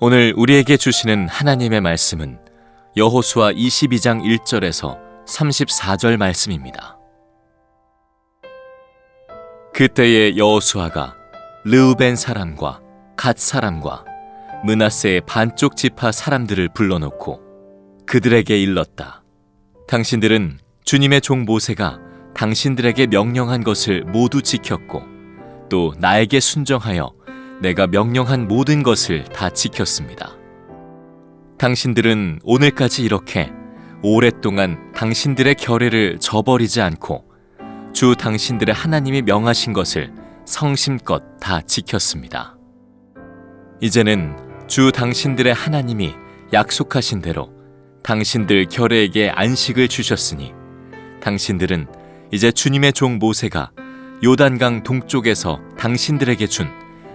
오늘 우리에게 주시는 하나님의 말씀은 여호수아 22장 1절에서 34절 말씀입니다. 그때에 여호수아가 르우벤 사람과 갓 사람과 므낫세의 반쪽 지파 사람들을 불러놓고 그들에게 일렀다. 당신들은 주님의 종 모세가 당신들에게 명령한 것을 모두 지켰고 또 나에게 순종하여 내가 명령한 모든 것을 다 지켰습니다. 당신들은 오늘까지 이렇게 오랫동안 당신들의 결례를 저버리지 않고 주 당신들의 하나님이 명하신 것을 성심껏 다 지켰습니다. 이제는 주 당신들의 하나님이 약속하신 대로 당신들 결례에게 안식을 주셨으니 당신들은 이제 주님의 종 모세가 요단강 동쪽에서 당신들에게 준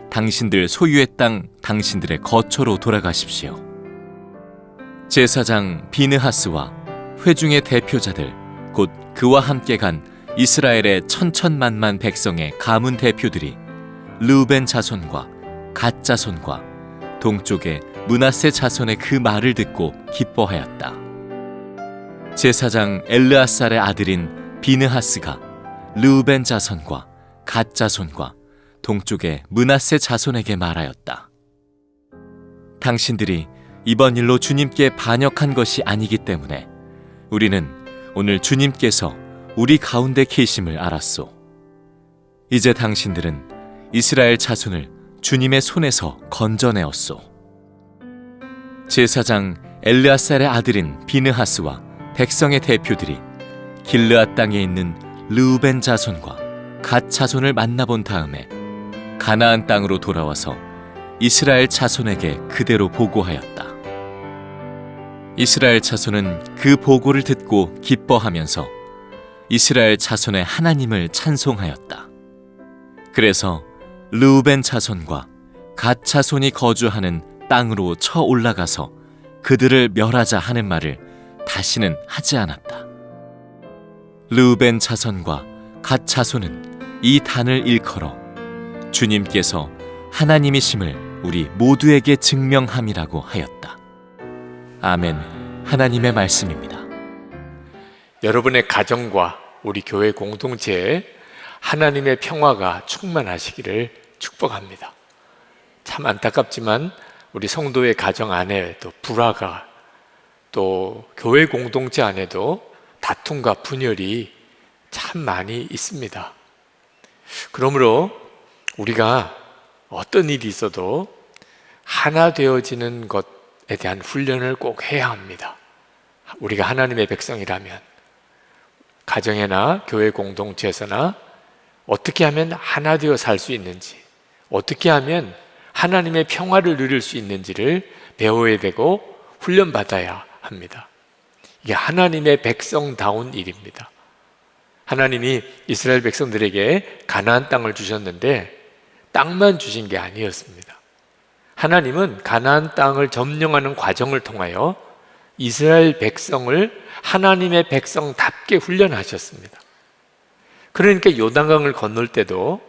당신들 소유의 땅 당신들의 거처로 돌아가십시오. 제사장 비느하스와 회중의 대표자들 곧 그와 함께 간 이스라엘의 천천만만 백성의 가문 대표들이 르우벤 자손과 갓 자손과 동쪽의 므낫세 자손의 그 말을 듣고 기뻐하였다. 제사장 엘르아살의 아들인 비느하스가 르우벤 자손과 갓 자손과 동쪽의 므낫세 자손에게 말하였다. 당신들이 이번 일로 주님께 반역한 것이 아니기 때문에 우리는 오늘 주님께서 우리 가운데 계심을 알았소. 이제 당신들은 이스라엘 자손을 주님의 손에서 건져내었소. 제사장 엘르아살의 아들인 비느하스와 백성의 대표들이 길르앗 땅에 있는 르우벤 자손과 갓 자손을 만나본 다음에 가나안 땅으로 돌아와서 이스라엘 자손에게 그대로 보고하였다. 이스라엘 자손은 그 보고를 듣고 기뻐하면서 이스라엘 자손의 하나님을 찬송하였다. 그래서 르우벤 자손과 갓 자손이 거주하는 땅으로 쳐 올라가서 그들을 멸하자 하는 말을 다시는 하지 않았다. 르우벤 자손과 갓 자손은 이 단을 일컬어 주님께서 하나님이심을 우리 모두에게 증명함이라고 하였다. 아멘. 하나님의 말씀입니다. 여러분의 가정과 우리 교회 공동체에 하나님의 평화가 충만하시기를 축복합니다. 참 안타깝지만 우리 성도의 가정 안에도 불화가, 또 교회 공동체 안에도 다툼과 분열이 참 많이 있습니다. 그러므로 우리가 어떤 일이 있어도 하나 되어지는 것에 대한 훈련을 꼭 해야 합니다. 우리가 하나님의 백성이라면 가정이나 교회 공동체에서나 어떻게 하면 하나 되어 살 수 있는지, 어떻게 하면 하나님의 평화를 누릴 수 있는지를 배워야 되고 훈련받아야 합니다. 이게 하나님의 백성다운 일입니다. 하나님이 이스라엘 백성들에게 가나안 땅을 주셨는데 땅만 주신 게 아니었습니다. 하나님은 가나안 땅을 점령하는 과정을 통하여 이스라엘 백성을 하나님의 백성답게 훈련하셨습니다. 그러니까 요단강을 건널 때도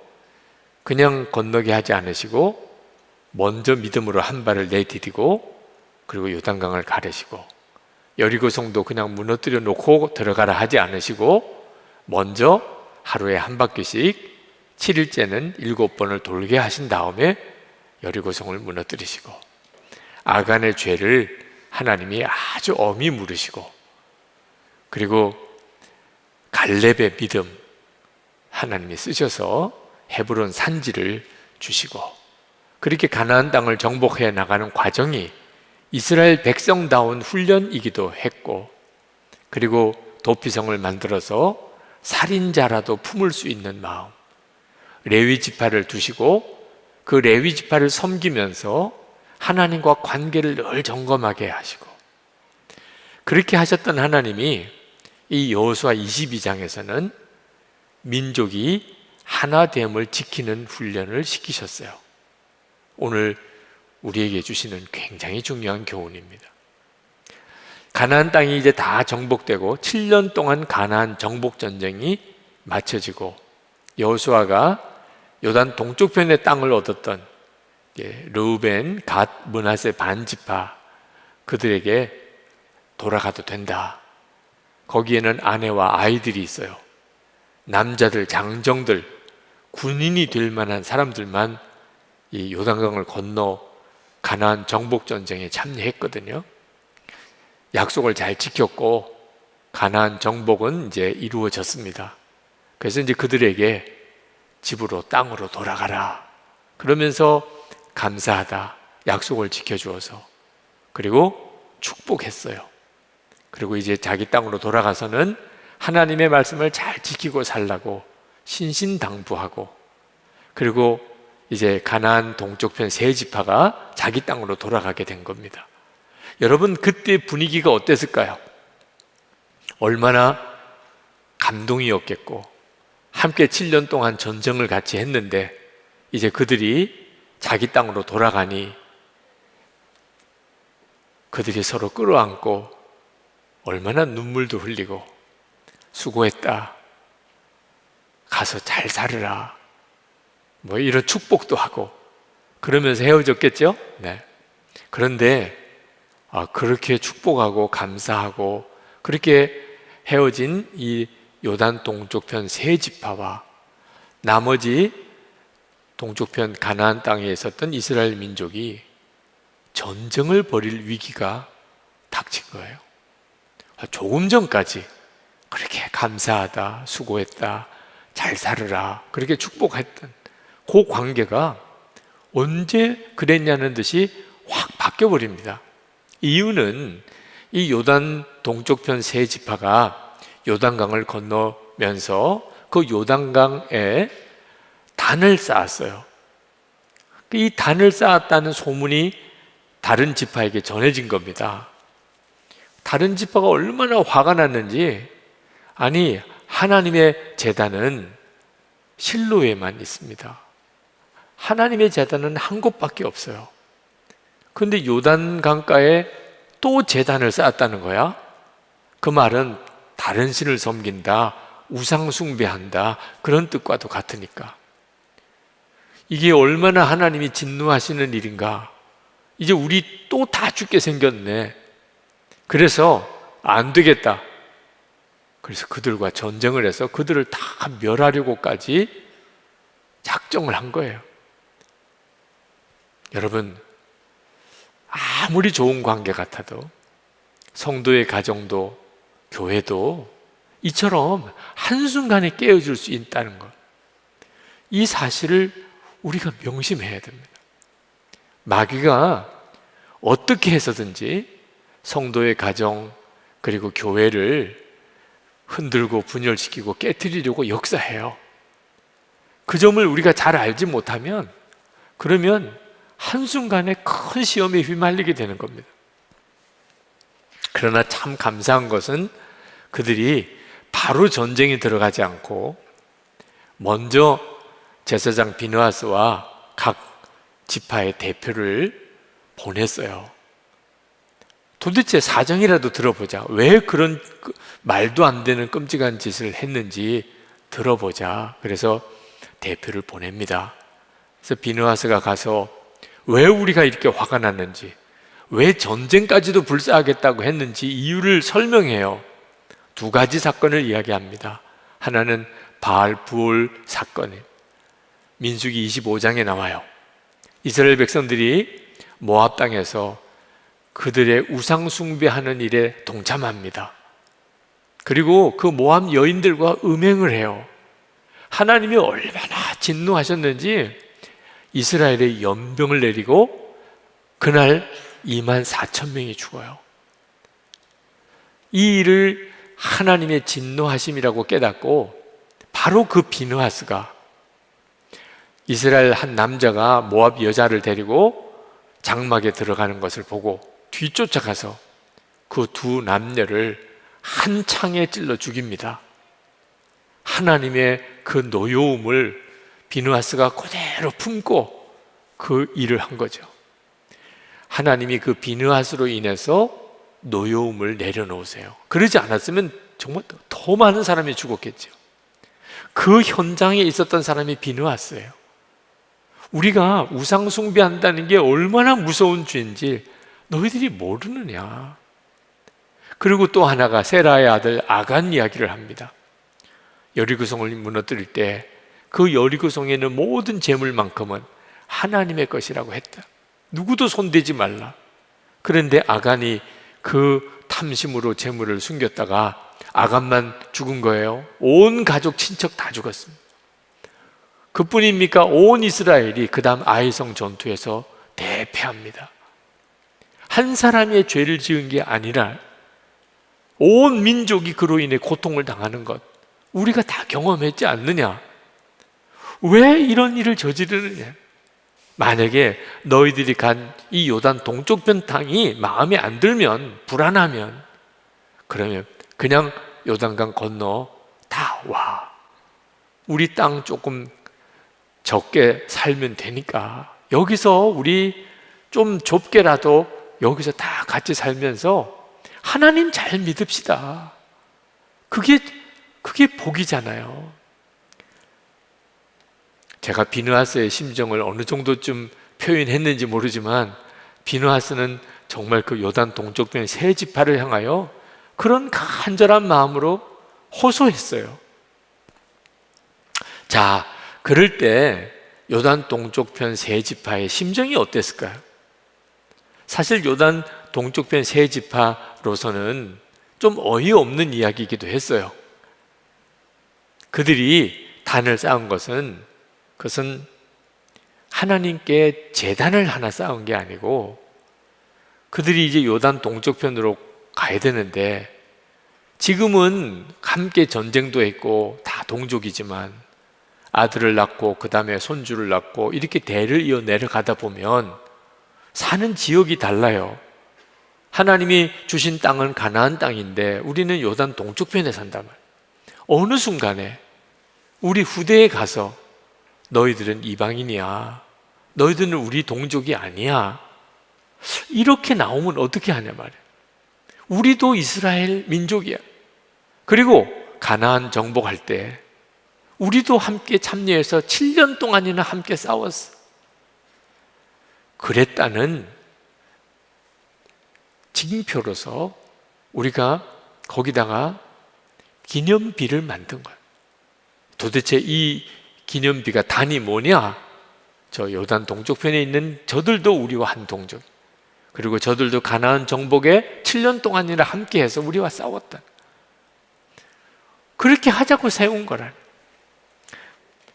그냥 건너게 하지 않으시고 먼저 믿음으로 한 발을 내디디고 그리고 요단강을 가르시고, 여리고성도 그냥 무너뜨려 놓고 들어가라 하지 않으시고 먼저 하루에 한 바퀴씩 7일째는 7번을 돌게 하신 다음에 여리고성을 무너뜨리시고, 아간의 죄를 하나님이 아주 엄히 물으시고, 그리고 갈렙의 믿음 하나님이 쓰셔서 헤브론 산지를 주시고, 그렇게 가나안 땅을 정복해 나가는 과정이 이스라엘 백성다운 훈련이기도 했고, 그리고 도피성을 만들어서 살인자라도 품을 수 있는 마음, 레위 지파를 두시고 그 레위 지파를 섬기면서 하나님과 관계를 늘 점검하게 하시고, 그렇게 하셨던 하나님이 이 여호수아 22장에서는 민족이 하나됨을 지키는 훈련을 시키셨어요. 오늘 우리에게 주시는 굉장히 중요한 교훈입니다. 가나안 땅이 이제 다 정복되고 7년 동안 가나안 정복 전쟁이 마쳐지고 여호수아가 요단 동쪽편의 땅을 얻었던 르우벤, 갓, 므낫세 반지파 그들에게 돌아가도 된다. 거기에는 아내와 아이들이 있어요. 남자들, 장정들, 군인이 될 만한 사람들만 이 요단강을 건너 가나안 정복 전쟁에 참여했거든요. 약속을 잘 지켰고 가나안 정복은 이제 이루어졌습니다. 그래서 이제 그들에게 집으로, 땅으로 돌아가라 그러면서 감사하다, 약속을 지켜주어서, 그리고 축복했어요. 그리고 이제 자기 땅으로 돌아가서는 하나님의 말씀을 잘 지키고 살라고 신신당부하고, 그리고 이제 가나안 동쪽편 세 지파가 자기 땅으로 돌아가게 된 겁니다. 여러분, 그때 분위기가 어땠을까요? 얼마나 감동이었겠고, 함께 7년 동안 전쟁을 같이 했는데 이제 그들이 자기 땅으로 돌아가니 그들이 서로 끌어안고 얼마나 눈물도 흘리고, 수고했다, 가서 잘 살으라, 뭐 이런 축복도 하고 그러면서 헤어졌겠죠? 네. 그런데 그렇게 축복하고 감사하고 그렇게 헤어진 이 요단 동쪽편 세 지파와 나머지 동쪽편 가나안 땅에 있었던 이스라엘 민족이 전쟁을 벌일 위기가 닥친 거예요. 조금 전까지 그렇게 감사하다, 수고했다, 잘 살으라 그렇게 축복했던 그 관계가 언제 그랬냐는 듯이 확 바뀌어버립니다. 이유는 이 요단 동쪽편 세 지파가 요단강을 건너면서 그 요단강에 단을 쌓았어요. 이 단을 쌓았다는 소문이 다른 지파에게 전해진 겁니다. 다른 지파가 얼마나 화가 났는지, 아니 하나님의 제단은 실로에만 있습니다. 하나님의 제단은 한 곳밖에 없어요. 그런데 요단 강가에 또 제단을 쌓았다는 거야. 그 말은 다른 신을 섬긴다, 우상 숭배한다, 그런 뜻과도 같으니까. 이게 얼마나 하나님이 진노하시는 일인가. 이제 우리 또 다 죽게 생겼네. 그래서 안 되겠다. 그래서 그들과 전쟁을 해서 그들을 다 멸하려고까지 작정을 한 거예요. 여러분, 아무리 좋은 관계 같아도, 성도의 가정도 교회도 이처럼 한순간에 깨어질 수 있다는 것, 이 사실을 우리가 명심해야 됩니다. 마귀가 어떻게 해서든지 성도의 가정 그리고 교회를 흔들고 분열시키고 깨트리려고 역사해요. 그 점을 우리가 잘 알지 못하면, 그러면 한순간에 큰 시험에 휘말리게 되는 겁니다. 그러나 참 감사한 것은 그들이 바로 전쟁에 들어가지 않고 먼저 제사장 비느하스와 각 지파의 대표를 보냈어요. 도대체 사정이라도 들어보자. 왜 그런 말도 안 되는 끔찍한 짓을 했는지 들어보자. 그래서 대표를 보냅니다. 그래서 비느하스가 가서 왜 우리가 이렇게 화가 났는지, 왜 전쟁까지도 불사하겠다고 했는지 이유를 설명해요. 두 가지 사건을 이야기합니다. 하나는 바알 부올 사건이에요. 민수기 25장에 나와요. 이스라엘 백성들이 모압 땅에서 그들의 우상 숭배하는 일에 동참합니다. 그리고 그 모압 여인들과 음행을 해요. 하나님이 얼마나 진노하셨는지 이스라엘에 연병을 내리고 그날 24,000명이 죽어요. 이 일을 하나님의 진노하심이라고 깨닫고 바로 그 비느하스가, 이스라엘 한 남자가 모압 여자를 데리고 장막에 들어가는 것을 보고 뒤쫓아가서 그 두 남녀를 한 창에 찔러 죽입니다. 하나님의 그 노여움을 비느하스가 그대로 품고 그 일을 한 거죠. 하나님이 그 비느하스로 인해서 노여움을 내려놓으세요. 그러지 않았으면 정말 더 많은 사람이 죽었겠죠. 그 현장에 있었던 사람이 비느하스예요. 우리가 우상 숭배한다는 게 얼마나 무서운 죄인지 너희들이 모르느냐. 그리고 또 하나가 세라의 아들 아간 이야기를 합니다. 여리고성을 무너뜨릴 때 그 여리고성에는 모든 재물만큼은 하나님의 것이라고 했다. 누구도 손대지 말라. 그런데 아간이 그 탐심으로 재물을 숨겼다가 아간만 죽은 거예요. 온 가족 친척 다 죽었습니다. 그뿐입니까? 온 이스라엘이 그 다음 아이성 전투에서 대패합니다. 한 사람의 죄를 지은 게 아니라 온 민족이 그로 인해 고통을 당하는 것, 우리가 다 경험했지 않느냐? 왜 이런 일을 저지르느냐? 만약에 너희들이 간 이 요단 동쪽편 땅이 마음에 안 들면, 불안하면, 그러면 그냥 요단강 건너 다 와. 우리 땅 조금 적게 살면 되니까 여기서 우리 좀 좁게라도 여기서 다 같이 살면서 하나님 잘 믿읍시다. 그게 복이잖아요. 제가 비느하스의 심정을 어느 정도쯤 표현했는지 모르지만 비느하스는 정말 그 요단 동쪽편 세 지파를 향하여 그런 간절한 마음으로 호소했어요. 자, 그럴 때 요단 동쪽편 세 지파의 심정이 어땠을까요? 사실 요단 동쪽편 세 지파로서는 좀 어이없는 이야기이기도 했어요. 그들이 단을 쌓은 것은 그것은 하나님께 제단을 하나 쌓은 게 아니고 그들이 이제 요단 동쪽편으로 가야 되는데 지금은 함께 전쟁도 했고 다 동족이지만 아들을 낳고 그 다음에 손주를 낳고 이렇게 대를 이어 내려가다 보면 사는 지역이 달라요. 하나님이 주신 땅은 가나안 땅인데 우리는 요단 동쪽편에 산단 말이에요. 어느 순간에 우리 후대에 가서 너희들은 이방인이야, 너희들은 우리 동족이 아니야, 이렇게 나오면 어떻게 하냐 말이에요. 우리도 이스라엘 민족이야. 그리고 가나안 정복할 때 우리도 함께 참여해서 7년 동안이나 함께 싸웠어. 그랬다는 징표로서 우리가 거기다가 기념비를 만든 거예요. 도대체 이 기념비가 단이 뭐냐? 저 요단 동쪽편에 있는 저들도 우리와 한 동족, 그리고 저들도 가나안 정복에 7년 동안이나 함께해서 우리와 싸웠다. 그렇게 하자고 세운 거라.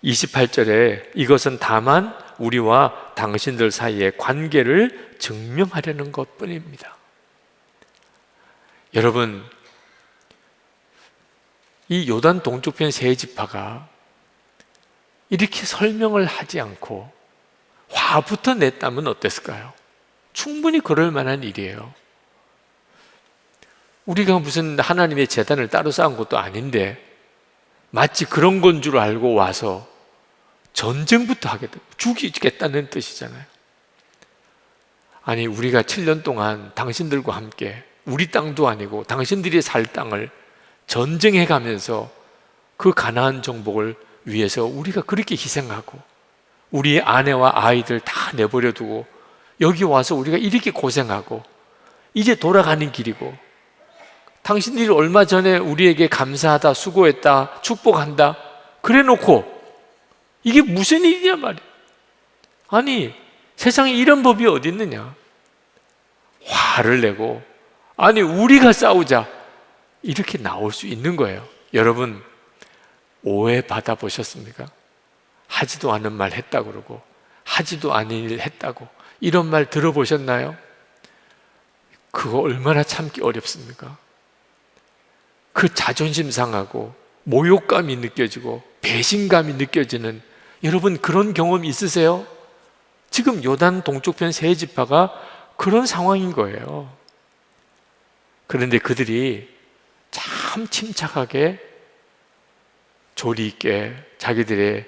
28절에 이것은 다만 우리와 당신들 사이의 관계를 증명하려는 것뿐입니다. 여러분, 이 요단 동쪽편 세 지파가 이렇게 설명을 하지 않고 화부터 냈다면 어땠을까요? 충분히 그럴 만한 일이에요. 우리가 무슨 하나님의 제단을 따로 쌓은 것도 아닌데 마치 그런 건 줄 알고 와서 전쟁부터 하게 되고 죽이겠다는 뜻이잖아요. 아니, 우리가 7년 동안 당신들과 함께 우리 땅도 아니고 당신들이 살 땅을 전쟁해 가면서 그 가나안 정복을 위해서 우리가 그렇게 희생하고 우리의 아내와 아이들 다 내버려 두고 여기 와서 우리가 이렇게 고생하고 이제 돌아가는 길이고 당신들이 얼마 전에 우리에게 감사하다, 수고했다, 축복한다 그래 놓고 이게 무슨 일이냐 말이야. 아니, 세상에 이런 법이 어디 있느냐. 화를 내고 아니 우리가 싸우자 이렇게 나올 수 있는 거예요. 여러분, 오해 받아보셨습니까? 하지도 않은 말 했다 그러고 하지도 않은 일 했다고 이런 말 들어보셨나요? 그거 얼마나 참기 어렵습니까? 그 자존심 상하고 모욕감이 느껴지고 배신감이 느껴지는, 여러분 그런 경험 있으세요? 지금 요단 동쪽편 세 지파가 그런 상황인 거예요. 그런데 그들이 참 침착하게 조리 있게 자기들의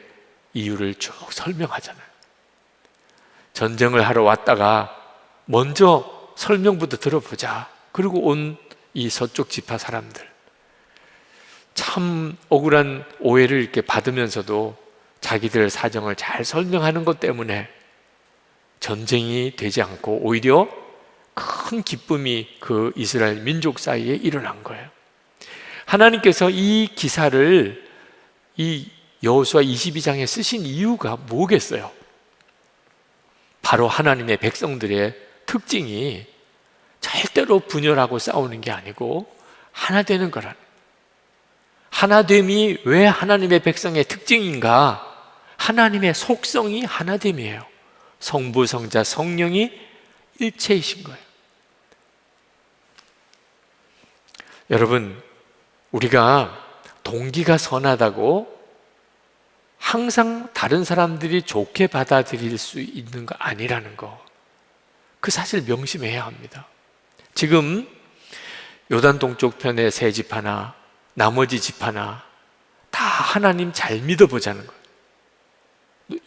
이유를 쭉 설명하잖아요. 전쟁을 하러 왔다가 먼저 설명부터 들어보자. 그리고 온 이 서쪽 지파 사람들 참 억울한 오해를 이렇게 받으면서도 자기들 사정을 잘 설명하는 것 때문에 전쟁이 되지 않고 오히려 큰 기쁨이 그 이스라엘 민족 사이에 일어난 거예요. 하나님께서 이 기사를 이 여호수아 22장에 쓰신 이유가 뭐겠어요? 바로 하나님의 백성들의 특징이 절대로 분열하고 싸우는 게 아니고 하나 되는 거라는, 하나됨이 왜 하나님의 백성의 특징인가? 하나님의 속성이 하나됨이에요. 성부, 성자, 성령이 일체이신 거예요. 여러분, 우리가 동기가 선하다고 항상 다른 사람들이 좋게 받아들일 수 있는 거 아니라는 거, 그 사실 명심해야 합니다. 지금 요단 동쪽 편의 세 집 하나, 나머지 집 하나 다 하나님 잘 믿어보자는 거예요.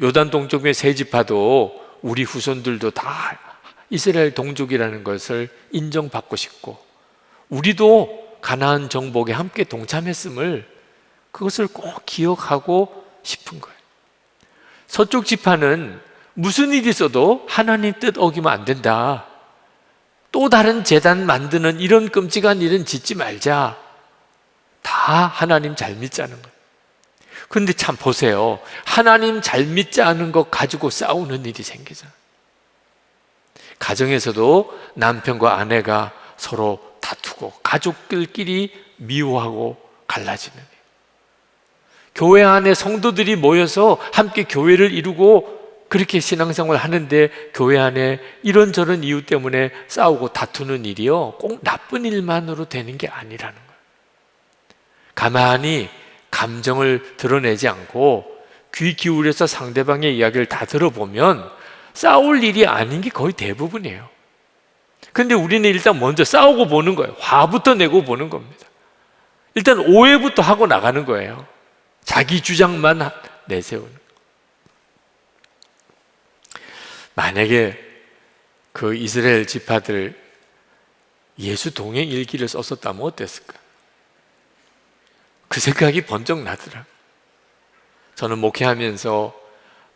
요단 동쪽의 세 지파도 우리 후손들도 다 이스라엘 동족이라는 것을 인정받고 싶고, 우리도 가나안 정복에 함께 동참했음을, 그것을 꼭 기억하고 싶은 거예요. 서쪽 지파는 무슨 일이 있어도 하나님 뜻 어기면 안 된다, 또 다른 제단 만드는 이런 끔찍한 일은 짓지 말자, 다 하나님 잘 믿자는 거예요. 그런데 참 보세요, 하나님 잘 믿자는 것 가지고 싸우는 일이 생기잖아요. 가정에서도 남편과 아내가 서로 다투고 가족들끼리 미워하고 갈라지는 일, 교회 안에 성도들이 모여서 함께 교회를 이루고 그렇게 신앙생활을 하는데 교회 안에 이런저런 이유 때문에 싸우고 다투는 일이요, 꼭 나쁜 일만으로 되는 게 아니라는 거예요. 가만히 감정을 드러내지 않고 귀 기울여서 상대방의 이야기를 다 들어보면 싸울 일이 아닌 게 거의 대부분이에요. 근데 우리는 일단 먼저 싸우고 보는 거예요. 화부터 내고 보는 겁니다. 일단 오해부터 하고 나가는 거예요. 자기 주장만 내세우는. 만약에 그 이스라엘 지파들 예수 동행 일기를 썼었다면 어땠을까? 그 생각이 번쩍 나더라. 저는 목회하면서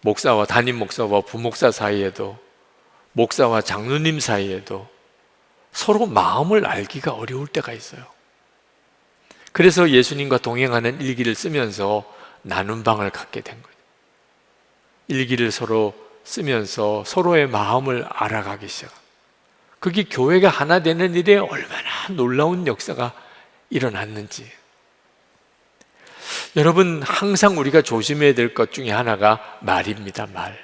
목사와 담임 목사와 부목사 사이에도, 목사와 장로님 사이에도 서로 마음을 알기가 어려울 때가 있어요. 그래서 예수님과 동행하는 일기를 쓰면서 나눔 방을 갖게 된 거예요. 일기를 서로 쓰면서 서로의 마음을 알아가기 시작. 그게 교회가 하나 되는 일에 얼마나 놀라운 역사가 일어났는지. 여러분, 항상 우리가 조심해야 될 것 중에 하나가 말입니다. 말.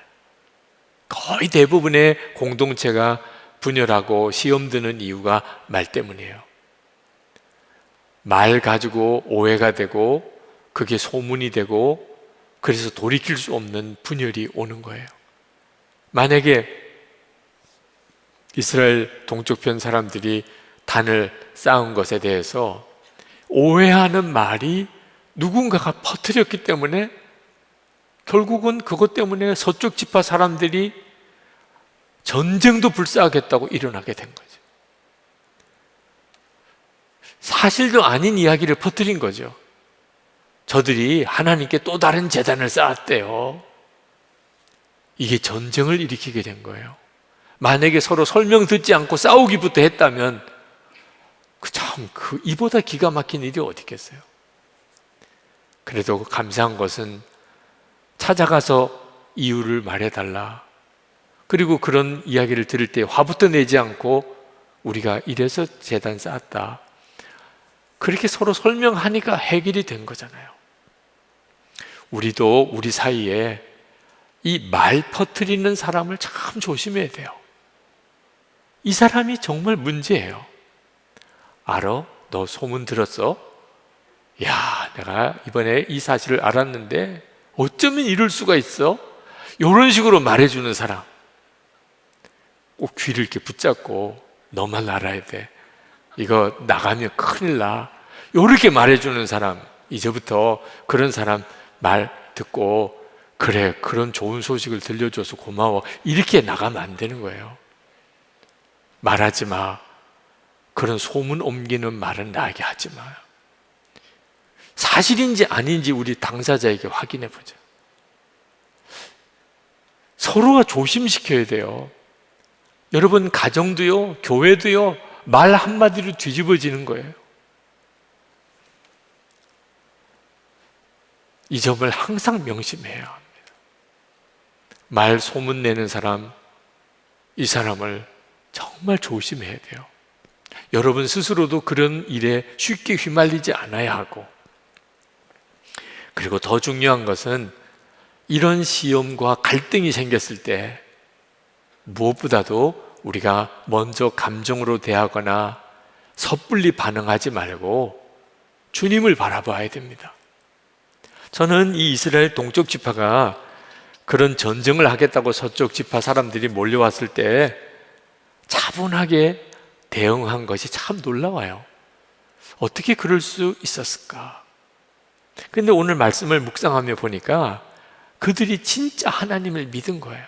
거의 대부분의 공동체가 분열하고 시험 드는 이유가 말 때문이에요. 말 가지고 오해가 되고 그게 소문이 되고, 그래서 돌이킬 수 없는 분열이 오는 거예요. 만약에 이스라엘 동쪽편 사람들이 단을 쌓은 것에 대해서 오해하는 말이 누군가가 퍼뜨렸기 때문에 결국은 그것 때문에 서쪽 지파 사람들이 전쟁도 불사하겠다고 일어나게 된 거죠. 사실도 아닌 이야기를 퍼뜨린 거죠. 저들이 하나님께 또 다른 제단을 쌓았대요. 이게 전쟁을 일으키게 된 거예요. 만약에 서로 설명 듣지 않고 싸우기부터 했다면 이보다 기가 막힌 일이 어디 있겠어요. 그래도 감사한 것은 찾아가서 이유를 말해달라, 그리고 그런 이야기를 들을 때 화부터 내지 않고 우리가 이래서 제단 쌓았다, 그렇게 서로 설명하니까 해결이 된 거잖아요. 우리도 우리 사이에 이 말 퍼뜨리는 사람을 참 조심해야 돼요. 이 사람이 정말 문제예요. 알아? 너 소문 들었어? 야, 내가 이번에 이 사실을 알았는데 어쩌면 이럴 수가 있어? 이런 식으로 말해주는 사람, 꼭 귀를 이렇게 붙잡고 너만 알아야 돼, 이거 나가면 큰일 나, 이렇게 말해주는 사람, 이제부터 그런 사람 말 듣고 그래, 그런 좋은 소식을 들려줘서 고마워, 이렇게 나가면 안 되는 거예요. 말하지 마. 그런 소문 옮기는 말은 나에게 하지 마요. 사실인지 아닌지 우리 당사자에게 확인해 보자. 서로가 조심시켜야 돼요. 여러분, 가정도요, 교회도요, 말 한마디로 뒤집어지는 거예요. 이 점을 항상 명심해야 합니다. 말 소문내는 사람, 이 사람을 정말 조심해야 돼요. 여러분 스스로도 그런 일에 쉽게 휘말리지 않아야 하고, 그리고 더 중요한 것은 이런 시험과 갈등이 생겼을 때 무엇보다도 우리가 먼저 감정으로 대하거나 섣불리 반응하지 말고 주님을 바라봐야 됩니다. 저는 이 이스라엘 동쪽 지파가 그런 전쟁을 하겠다고 서쪽 지파 사람들이 몰려왔을 때 차분하게 대응한 것이 참 놀라워요. 어떻게 그럴 수 있었을까? 근데 오늘 말씀을 묵상하며 보니까 그들이 진짜 하나님을 믿은 거예요.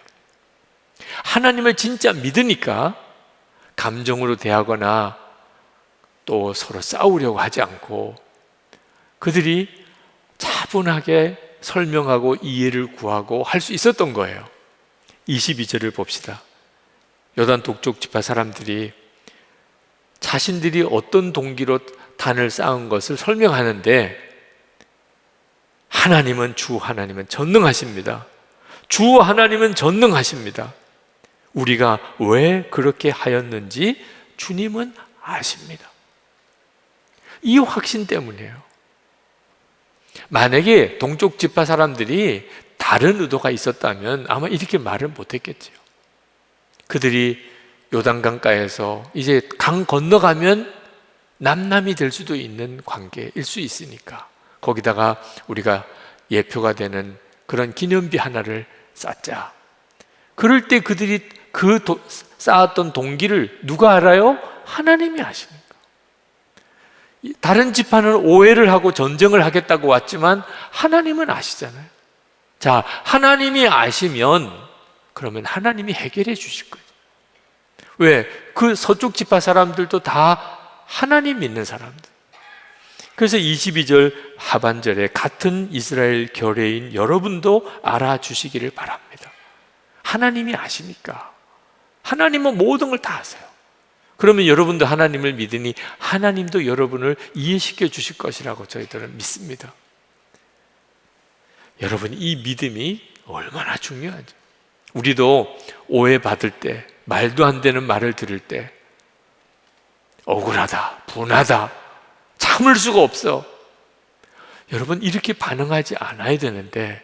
하나님을 진짜 믿으니까 감정으로 대하거나 또 서로 싸우려고 하지 않고 그들이 차분하게 설명하고 이해를 구하고 할 수 있었던 거예요. 22절을 봅시다. 요단 동쪽 지파 사람들이 자신들이 어떤 동기로 단을 쌓은 것을 설명하는데, 하나님은 주 하나님은 전능하십니다. 주 하나님은 전능하십니다. 우리가 왜 그렇게 하였는지 주님은 아십니다. 이 확신 때문이에요. 만약에 동쪽 지파 사람들이 다른 의도가 있었다면 아마 이렇게 말을 못했겠죠. 그들이 요단강가에서 이제 강 건너가면 남남이 될 수도 있는 관계일 수 있으니까 거기다가 우리가 예표가 되는 그런 기념비 하나를 쌓자. 그럴 때 그들이 쌓았던 동기를 누가 알아요? 하나님이 아십니까? 다른 지파는 오해를 하고 전쟁을 하겠다고 왔지만 하나님은 아시잖아요. 자, 하나님이 아시면 그러면 하나님이 해결해 주실 거예요. 왜? 그 서쪽 지파 사람들도 다 하나님 믿는 사람들. 그래서 22절 하반절에 같은 이스라엘 결례인 여러분도 알아주시기를 바랍니다. 하나님이 아시니까. 하나님은 모든 걸 다 아세요. 그러면 여러분도 하나님을 믿으니 하나님도 여러분을 이해시켜 주실 것이라고 저희들은 믿습니다. 여러분, 이 믿음이 얼마나 중요하죠. 우리도 오해받을 때, 말도 안 되는 말을 들을 때 억울하다, 분하다, 참을 수가 없어. 여러분, 이렇게 반응하지 않아야 되는데,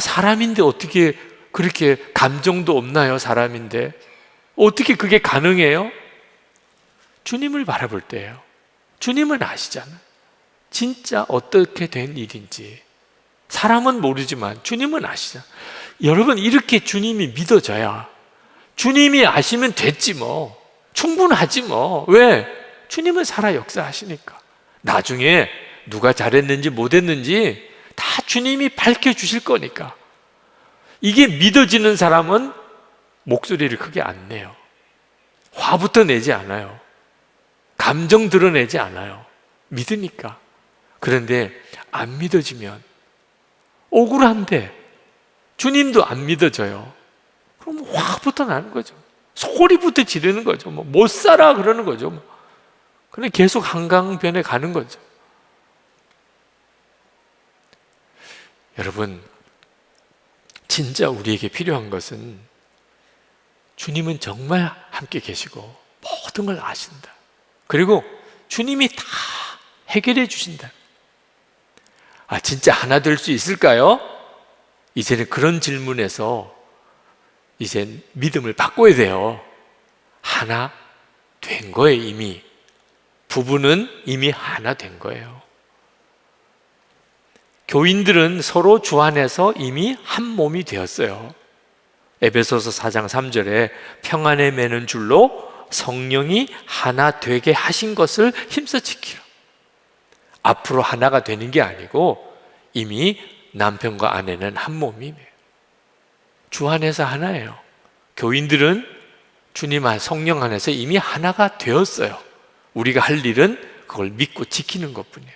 사람인데 어떻게 그렇게 감정도 없나요? 사람인데 어떻게 그게 가능해요? 주님을 바라볼 때예요. 주님은 아시잖아요. 진짜 어떻게 된 일인지. 사람은 모르지만 주님은 아시잖아요. 여러분, 이렇게 주님이 믿어져야, 주님이 아시면 됐지 뭐, 충분하지 뭐. 왜? 주님은 살아 역사하시니까. 나중에 누가 잘했는지 못했는지 다 주님이 밝혀주실 거니까. 이게 믿어지는 사람은 목소리를 크게 안 내요. 화부터 내지 않아요. 감정 드러내지 않아요. 믿으니까. 그런데 안 믿어지면, 억울한데 주님도 안 믿어져요. 그럼 화부터 나는 거죠. 소리부터 지르는 거죠. 못 살아 그러는 거죠. 그냥 계속 한강변에 가는 거죠. 여러분, 진짜 우리에게 필요한 것은 주님은 정말 함께 계시고 모든 걸 아신다. 그리고 주님이 다 해결해 주신다. 진짜 하나 될 수 있을까요? 이제는 그런 질문에서 이제 믿음을 바꿔야 돼요. 하나 된 거예요, 이미. 부부는 이미 하나 된 거예요. 교인들은 서로 주 안에서 이미 한 몸이 되었어요. 에베소서 4장 3절에 평안에 매는 줄로 성령이 하나 되게 하신 것을 힘써 지키라. 앞으로 하나가 되는 게 아니고 이미 남편과 아내는 한 몸이에요. 주 안에서 하나예요. 교인들은 주님 안, 성령 안에서 이미 하나가 되었어요. 우리가 할 일은 그걸 믿고 지키는 것뿐이에요.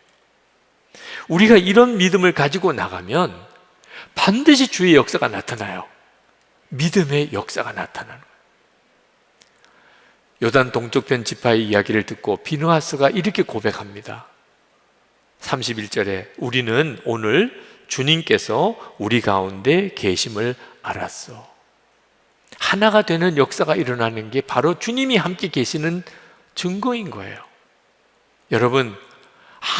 우리가 이런 믿음을 가지고 나가면 반드시 주의 역사가 나타나요. 믿음의 역사가 나타나는 거예요. 요단 동쪽편 지파의 이야기를 듣고 비느하스가 이렇게 고백합니다. 31절에 우리는 오늘 주님께서 우리 가운데 계심을 알았어. 하나가 되는 역사가 일어나는 게 바로 주님이 함께 계시는 증거인 거예요. 여러분,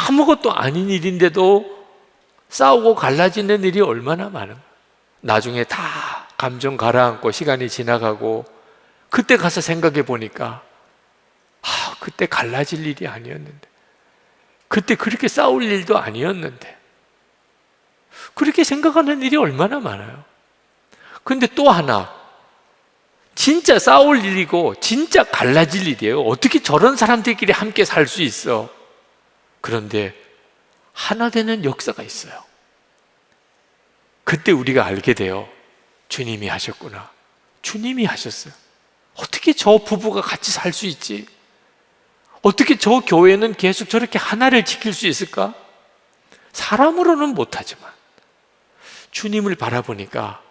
아무것도 아닌 일인데도 싸우고 갈라지는 일이 얼마나 많은, 나중에 다 감정 가라앉고 시간이 지나가고 그때 가서 생각해 보니까 그때 갈라질 일이 아니었는데, 그때 그렇게 싸울 일도 아니었는데, 그렇게 생각하는 일이 얼마나 많아요. 근데 또 하나, 진짜 싸울 일이고 진짜 갈라질 일이에요. 어떻게 저런 사람들끼리 함께 살 수 있어? 그런데 하나 되는 역사가 있어요. 그때 우리가 알게 돼요. 주님이 하셨구나. 주님이 하셨어요. 어떻게 저 부부가 같이 살 수 있지? 어떻게 저 교회는 계속 저렇게 하나를 지킬 수 있을까? 사람으로는 못하지만 주님을 바라보니까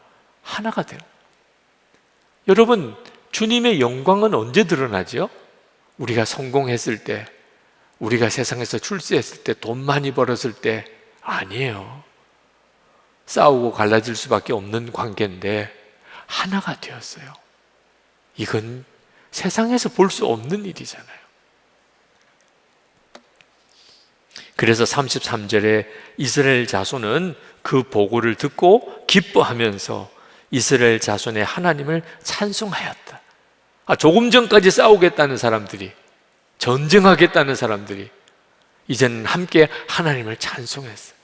하나가 돼요. 여러분, 주님의 영광은 언제 드러나죠? 우리가 성공했을 때, 우리가 세상에서 출세했을 때, 돈 많이 벌었을 때 아니에요. 싸우고 갈라질 수밖에 없는 관계인데 하나가 되었어요. 이건 세상에서 볼 수 없는 일이잖아요. 그래서 33절에 이스라엘 자손은 그 보고를 듣고 기뻐하면서 이스라엘 자손의 하나님을 찬송하였다. 조금 전까지 싸우겠다는 사람들이, 전쟁하겠다는 사람들이 이제는 함께 하나님을 찬송했어요.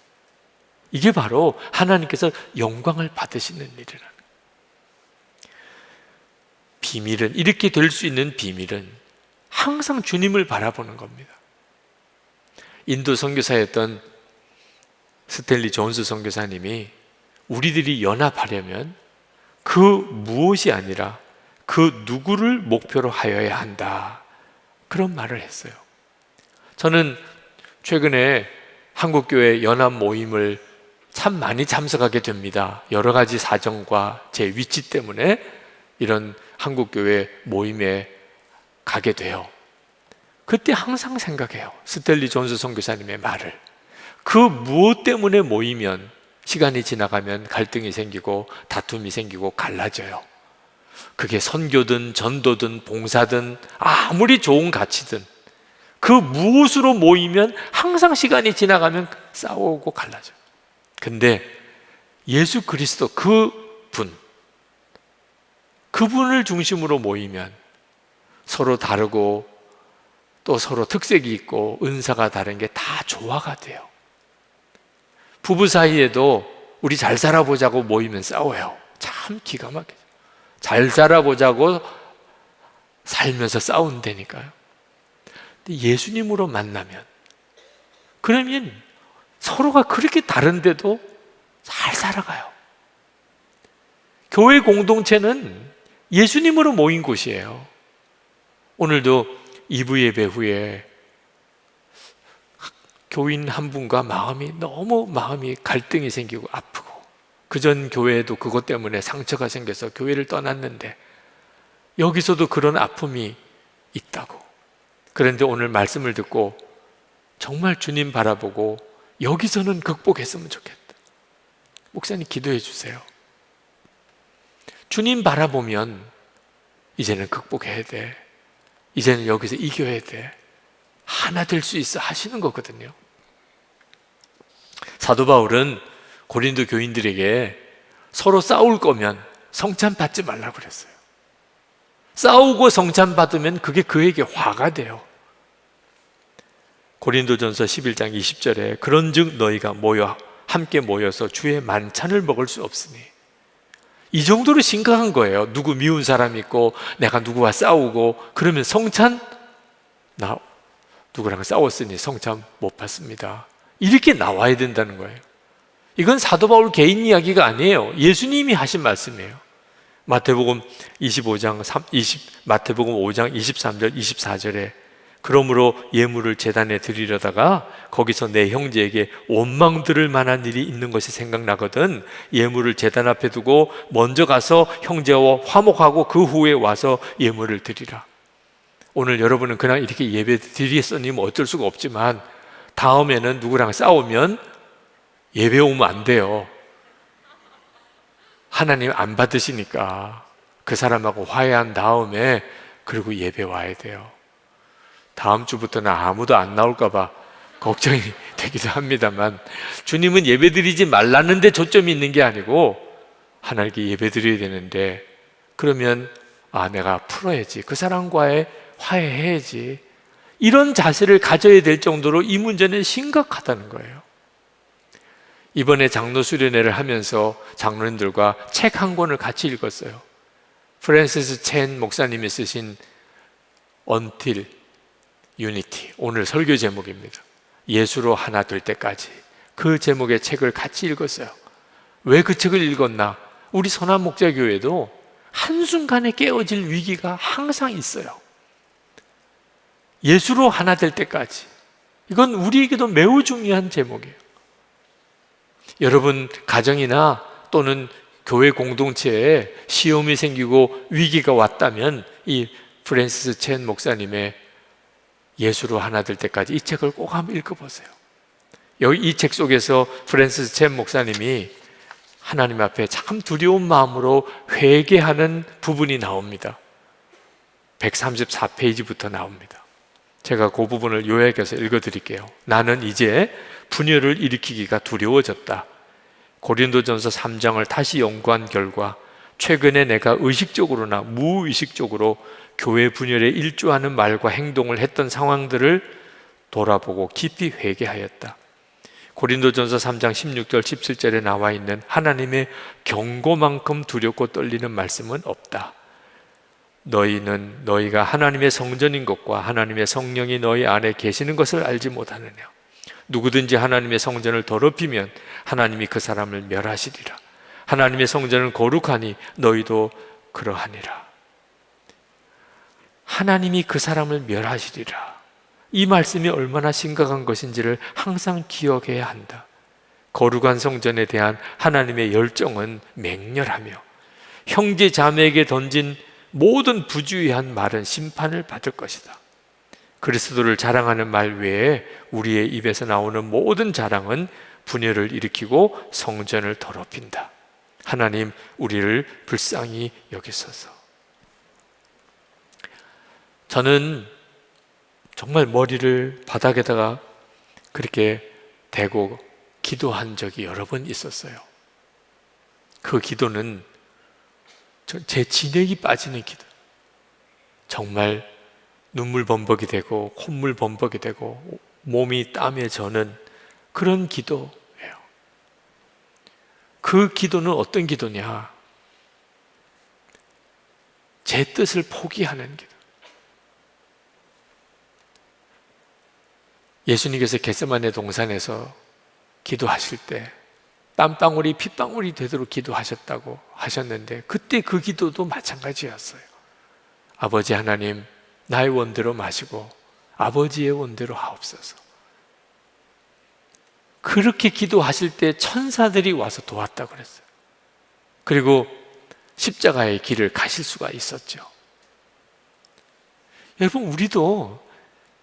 이게 바로 하나님께서 영광을 받으시는 일이라는 거예요. 비밀은, 이렇게 될 수 있는 비밀은 항상 주님을 바라보는 겁니다. 인도 선교사였던 스탠리 존스 선교사님이 우리들이 연합하려면 그 무엇이 아니라 그 누구를 목표로 하여야 한다, 그런 말을 했어요. 저는 최근에 한국교회 연합 모임을 참 많이 참석하게 됩니다. 여러 가지 사정과 제 위치 때문에 이런 한국교회 모임에 가게 돼요. 그때 항상 생각해요. 스탠리 존스 선교사님의 말을. 그 무엇 때문에 모이면 시간이 지나가면 갈등이 생기고 다툼이 생기고 갈라져요. 그게 선교든 전도든 봉사든 아무리 좋은 가치든 그 무엇으로 모이면 항상 시간이 지나가면 싸우고 갈라져요. 근데 예수 그리스도 그분을 중심으로 모이면 서로 다르고 또 서로 특색이 있고 은사가 다른 게 다 조화가 돼요. 부부 사이에도 우리 잘 살아보자고 모이면 싸워요. 참 기가 막히죠. 잘 살아보자고 살면서 싸운다니까요. 근데 예수님으로 만나면, 그러면 서로가 그렇게 다른데도 잘 살아가요. 교회 공동체는 예수님으로 모인 곳이에요. 오늘도 2부 예배 후에 교인 한 분과 마음이 갈등이 생기고 아프고, 그전 교회에도 그것 때문에 상처가 생겨서 교회를 떠났는데 여기서도 그런 아픔이 있다고. 그런데 오늘 말씀을 듣고 정말 주님 바라보고 여기서는 극복했으면 좋겠다. 목사님 기도해 주세요. 주님 바라보면 이제는 극복해야 돼. 이제는 여기서 이겨야 돼. 하나 될 수 있어 하시는 거거든요. 사도 바울은 고린도 교인들에게 서로 싸울 거면 성찬 받지 말라고 그랬어요. 싸우고 성찬 받으면 그게 그에게 화가 돼요. 고린도전서 11장 20절에 그런즉 너희가 함께 모여서 주의 만찬을 먹을 수 없으니, 이 정도로 심각한 거예요. 누구 미운 사람 있고 내가 누구와 싸우고 그러면 성찬, 나 누구랑 싸웠으니 성찬 못 받습니다, 이렇게 나와야 된다는 거예요. 이건 사도 바울 개인 이야기가 아니에요. 예수님이 하신 말씀이에요. 마태복음 5장 23절 24절에 그러므로 예물을 제단에 드리려다가 거기서 내 형제에게 원망 들을 만한 일이 있는 것이 생각나거든 예물을 제단 앞에 두고 먼저 가서 형제와 화목하고 그 후에 와서 예물을 드리라. 오늘 여러분은 그냥 이렇게 예배 드리겠으니 뭐 어쩔 수가 없지만 다음에는 누구랑 싸우면 예배 오면 안 돼요. 하나님 안 받으시니까 그 사람하고 화해한 다음에 그리고 예배 와야 돼요. 다음 주부터는 아무도 안 나올까 봐 걱정이 되기도 합니다만 주님은 예배 드리지 말라는 데 초점이 있는 게 아니고 하나님께 예배 드려야 되는데 그러면 내가 풀어야지, 그 사람과의 화해해야지, 이런 자세를 가져야 될 정도로 이 문제는 심각하다는 거예요. 이번에 장로 수련회를 하면서 장로님들과 책 한 권을 같이 읽었어요. 프랜시스 첸 목사님이 쓰신 Until Unity, 오늘 설교 제목입니다. 예수로 하나 될 때까지. 그 제목의 책을 같이 읽었어요. 왜 그 책을 읽었나? 우리 선한목자교회도 한순간에 깨어질 위기가 항상 있어요. 예수로 하나 될 때까지. 이건 우리에게도 매우 중요한 제목이에요. 여러분 가정이나 또는 교회 공동체에 시험이 생기고 위기가 왔다면 이 프랜시스 첸 목사님의 예수로 하나 될 때까지 이 책을 꼭 한번 읽어보세요. 여기 이 책 속에서 프랜시스 첸 목사님이 하나님 앞에 참 두려운 마음으로 회개하는 부분이 나옵니다. 134페이지부터 나옵니다. 제가 그 부분을 요약해서 읽어드릴게요. 나는 이제 분열을 일으키기가 두려워졌다. 고린도전서 3장을 다시 연구한 결과 최근에 내가 의식적으로나 무의식적으로 교회 분열에 일조하는 말과 행동을 했던 상황들을 돌아보고 깊이 회개하였다. 고린도전서 3장 16절 17절에 나와 있는 하나님의 경고만큼 두렵고 떨리는 말씀은 없다. 너희는 너희가 하나님의 성전인 것과 하나님의 성령이 너희 안에 계시는 것을 알지 못하느냐. 누구든지 하나님의 성전을 더럽히면 하나님이 그 사람을 멸하시리라. 하나님의 성전은 거룩하니 너희도 그러하니라. 하나님이 그 사람을 멸하시리라. 이 말씀이 얼마나 심각한 것인지를 항상 기억해야 한다. 거룩한 성전에 대한 하나님의 열정은 맹렬하며 형제 자매에게 던진 모든 부주의한 말은 심판을 받을 것이다. 그리스도를 자랑하는 말 외에 우리의 입에서 나오는 모든 자랑은 분열을 일으키고 성전을 더럽힌다. 하나님, 우리를 불쌍히 여기소서. 저는 정말 머리를 바닥에다가 그렇게 대고 기도한 적이 여러 번 있었어요. 그 기도는 제 진액이 빠지는 기도. 정말 눈물 범벅이 되고 콧물 범벅이 되고 몸이 땀에 저는 그런 기도예요. 그 기도는 어떤 기도냐? 제 뜻을 포기하는 기도. 예수님께서 겟세마네 동산에서 기도하실 때 땀방울이 핏방울이 되도록 기도하셨다고 하셨는데 그때 그 기도도 마찬가지였어요. 아버지 하나님, 나의 원대로 마시고 아버지의 원대로 하옵소서. 그렇게 기도하실 때 천사들이 와서 도왔다고 그랬어요. 그리고 십자가의 길을 가실 수가 있었죠. 여러분, 우리도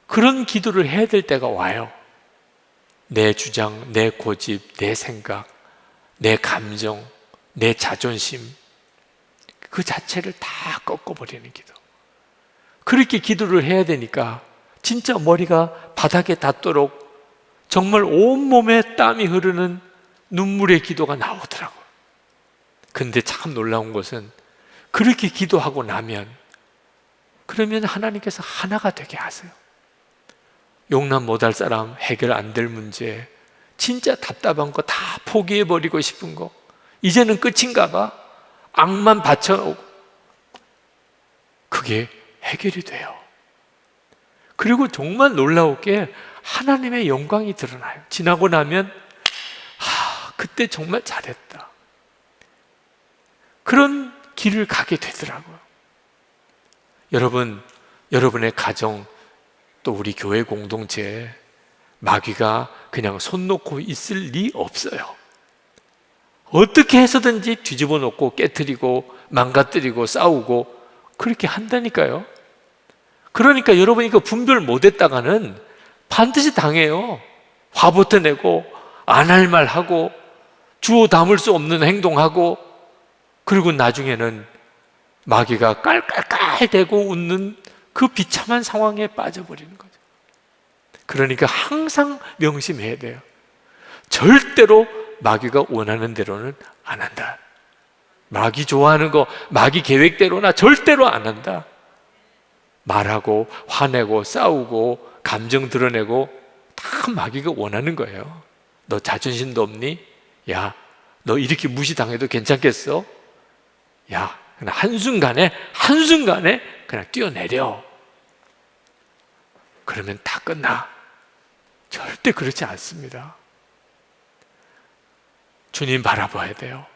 그런 기도를 해야 될 때가 와요. 내 주장, 내 고집, 내 생각, 내 감정, 내 자존심, 그 자체를 다 꺾어버리는 기도. 그렇게 기도를 해야 되니까 진짜 머리가 바닥에 닿도록 정말 온몸에 땀이 흐르는 눈물의 기도가 나오더라고요. 근데 참 놀라운 것은 그렇게 기도하고 나면 그러면 하나님께서 하나가 되게 하세요. 용납 못할 사람, 해결 안 될 문제, 진짜 답답한 거 다 포기해버리고 싶은 거, 이제는 끝인가 봐. 악만 받쳐오고 그게 해결이 돼요. 그리고 정말 놀라웠게 하나님의 영광이 드러나요. 지나고 나면 그때 정말 잘했다. 그런 길을 가게 되더라고요. 여러분, 여러분의 가정, 또 우리 교회 공동체에 마귀가 그냥 손 놓고 있을 리 없어요. 어떻게 해서든지 뒤집어 놓고 깨트리고 망가뜨리고 싸우고 그렇게 한다니까요. 그러니까 여러분이 그 분별 못했다가는 반드시 당해요. 화부터 내고 안 할 말 하고 주워 담을 수 없는 행동하고, 그리고 나중에는 마귀가 깔깔깔대고 웃는 그 비참한 상황에 빠져버리는 거죠. 그러니까 항상 명심해야 돼요. 절대로 마귀가 원하는 대로는 안 한다. 마귀 좋아하는 거, 마귀 계획대로나 절대로 안 한다. 말하고 화내고 싸우고 감정 드러내고 다 마귀가 원하는 거예요. 너 자존심도 없니? 야, 너 이렇게 무시당해도 괜찮겠어? 야, 그냥 한순간에 그냥 뛰어내려. 그러면 다 끝나. 절대 그렇지 않습니다. 주님 바라봐야 돼요.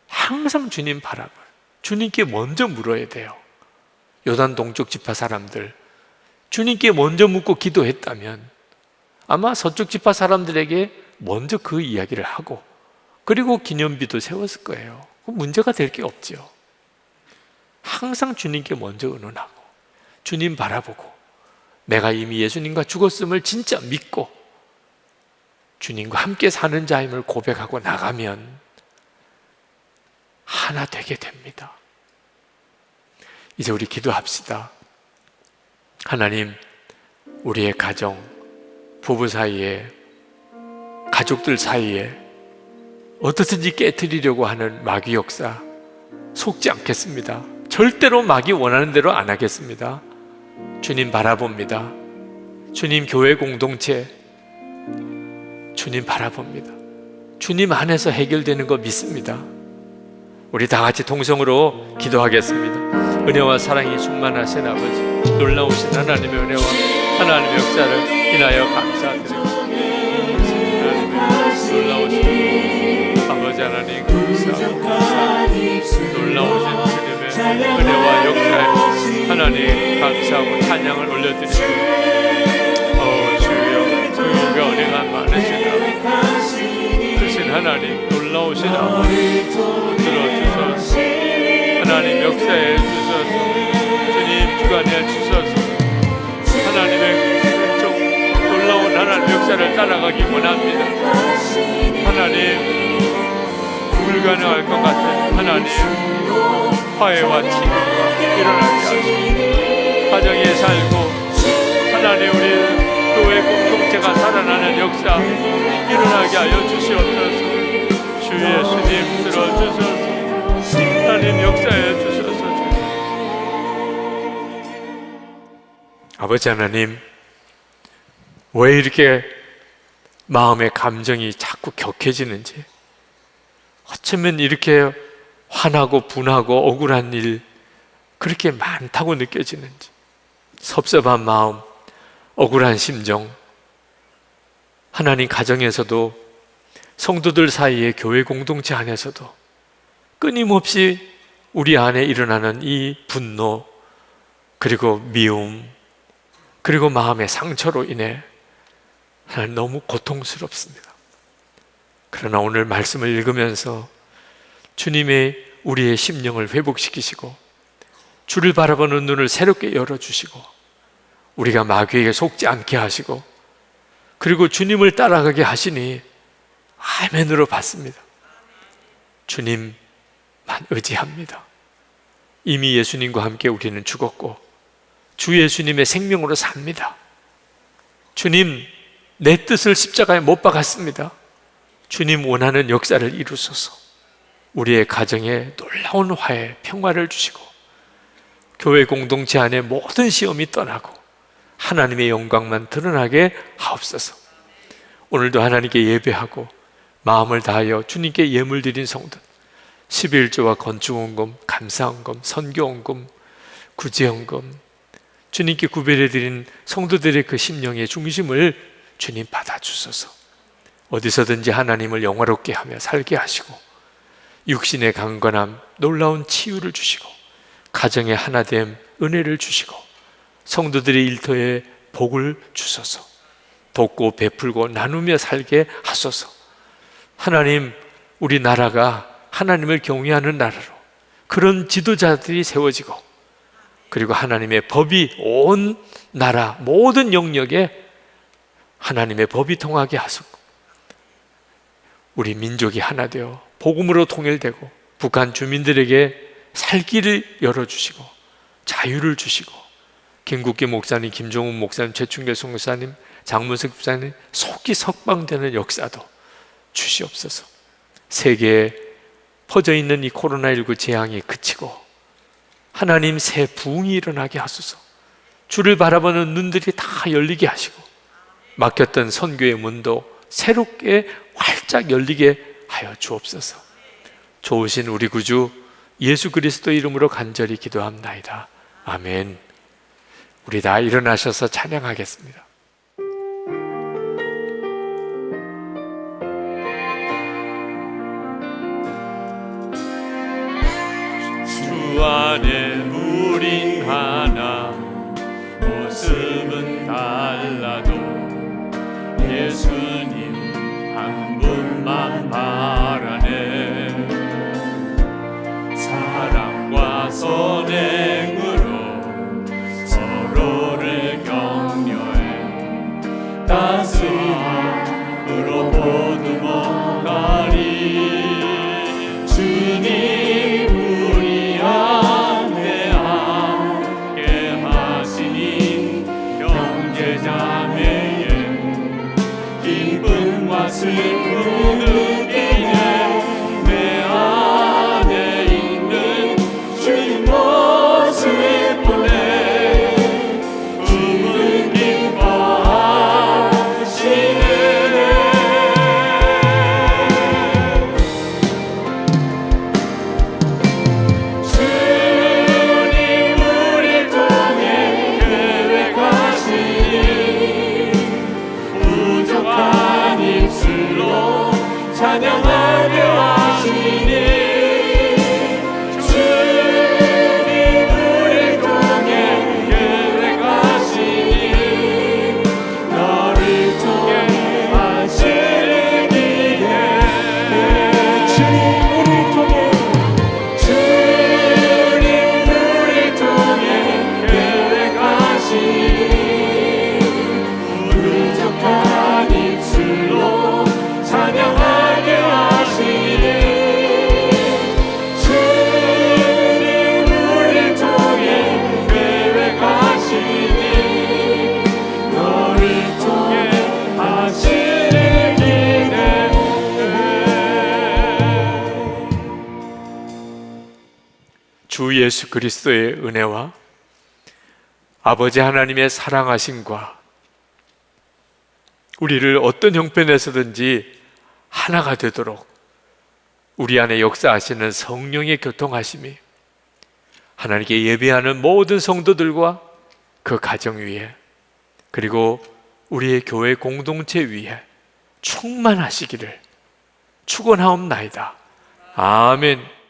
항상 주님 바라봐요. 주님께 먼저 물어야 돼요. 요단 동쪽 지파 사람들, 주님께 먼저 묻고 기도했다면 아마 서쪽 지파 사람들에게 먼저 그 이야기를 하고, 그리고 기념비도 세웠을 거예요. 문제가 될 게 없죠. 항상 주님께 먼저 의논하고 주님 바라보고, 내가 이미 예수님과 죽었음을 진짜 믿고 주님과 함께 사는 자임을 고백하고 나가면 하나 되게 됩니다. 이제 우리 기도합시다. 하나님, 우리의 가정, 부부 사이에, 가족들 사이에 어떻든지 깨트리려고 하는 마귀 역사 속지 않겠습니다. 절대로 마귀 원하는 대로 안 하겠습니다. 주님 바라봅니다. 주님 교회 공동체, 주님 바라봅니다. 주님 안에서 해결되는 거 믿습니다. 우리 다 같이 통성으로 기도하겠습니다. 은혜와 사랑이 충만하신 아버지, 놀라우신 하나님의 은혜와 하나님의 역사를 인하여 감사드리고, 하나님의 놀라우신 아버지 하나님 감사합니다. 놀라우신 주님의 은혜와 역사에 하나님 감사하고 찬양을 올려드립니다. 주여, 주님과 은혜가 많으시다 크신 하나님, 놀라우신 아버지 들어주소서. 하나님 역사해 주소서. 주님 주관해 주소서. 하나님의 왼쪽 놀라운 하나님 역사를 따라가기 원합니다. 하나님, 불가능할 것 같은 하나님 화해와 치유가 일어나게 하시고, 가정에 살고 하나님 우리 교회 공동체가 살아나는 역사 일어나게 하여 주시옵소서. 주 예수님 들어주소서. 하나님 역사해 주소서. 아버지 하나님, 왜 이렇게 마음의 감정이 자꾸 격해지는지, 어쩌면 이렇게 화나고 분하고 억울한 일 그렇게 많다고 느껴지는지, 섭섭한 마음, 억울한 심정, 하나님 가정에서도 성도들 사이에 교회 공동체 안에서도 끊임없이 우리 안에 일어나는 이 분노, 그리고 미움, 그리고 마음의 상처로 인해 하나님 너무 고통스럽습니다. 그러나 오늘 말씀을 읽으면서 주님의 우리의 심령을 회복시키시고 주를 바라보는 눈을 새롭게 열어주시고 우리가 마귀에게 속지 않게 하시고 그리고 주님을 따라가게 하시니 아멘으로 받습니다. 주님만 의지합니다. 이미 예수님과 함께 우리는 죽었고 주 예수님의 생명으로 삽니다. 주님, 내 뜻을 십자가에 못 박았습니다. 주님 원하는 역사를 이루소서. 우리의 가정에 놀라운 화해, 평화를 주시고 교회 공동체 안에 모든 시험이 떠나고 하나님의 영광만 드러나게 하옵소서. 오늘도 하나님께 예배하고 마음을 다하여 주님께 예물 드린 성도, 11조와 건축원금, 감사원금, 선교원금, 구제원금, 주님께 구별해 드린 성도들의 그 심령의 중심을 주님 받아주소서. 어디서든지 하나님을 영화롭게 하며 살게 하시고 육신의 강건함, 놀라운 치유를 주시고 가정의 하나됨, 은혜를 주시고 성도들의 일터에 복을 주소서. 돕고 베풀고 나누며 살게 하소서. 하나님, 우리나라가 하나님을 경외하는 나라로 그런 지도자들이 세워지고, 그리고 하나님의 법이 온 나라 모든 영역에 하나님의 법이 통하게 하소서. 우리 민족이 하나 되어 복음으로 통일되고 북한 주민들에게 살 길을 열어주시고 자유를 주시고, 김국기 목사님, 김종훈 목사님, 최충길 선교사님, 장문석 집사님 속이 석방되는 역사도 주시옵소서. 세계에 퍼져 있는 이 코로나19 재앙이 그치고 하나님 새 부흥이 일어나게 하소서. 주를 바라보는 눈들이 다 열리게 하시고 막혔던 선교의 문도 새롭게 활짝 열리게 하여 주옵소서. 좋으신 우리 구주 예수 그리스도 이름으로 간절히 기도합나이다. 아멘. 우리 다 일어나셔서 찬양하겠습니다. 주 안에 우린 하나, 모습은 달라도 예수님 한 분만 바라네. 사랑과 선행으로 서로를 격려해 따스함으로 보듬어 가리. 주님 우리 안에 함께 하시니 형제자매의 기쁨과 슬픔 느끼네. 내 안에 있는 주님 모습 보네. 주는 기뻐하시네. 주님 우리 통해 계획하시니 부족한 입술로 찬양하게 하시니. 주님 우리 통해 계획하시니 너를 통해 하시는 기대. 주님 우리 통해 계획하시니 부족한 입술로 찬양하게 하시니. 주님 우리 통해 계획하시니 너를 통해 하시는 기대. 주 예수 그리스도의 은혜와 아버지 하나님의 사랑하심과 우리를 어떤 형편에서든지 하나가 되도록 우리 안에 역사하시는 성령의 교통하심이 하나님께 예배하는 모든 성도들과 그 가정 위에, 그리고 우리의 교회 공동체 위에 충만하시기를 축원하옵나이다. 아멘.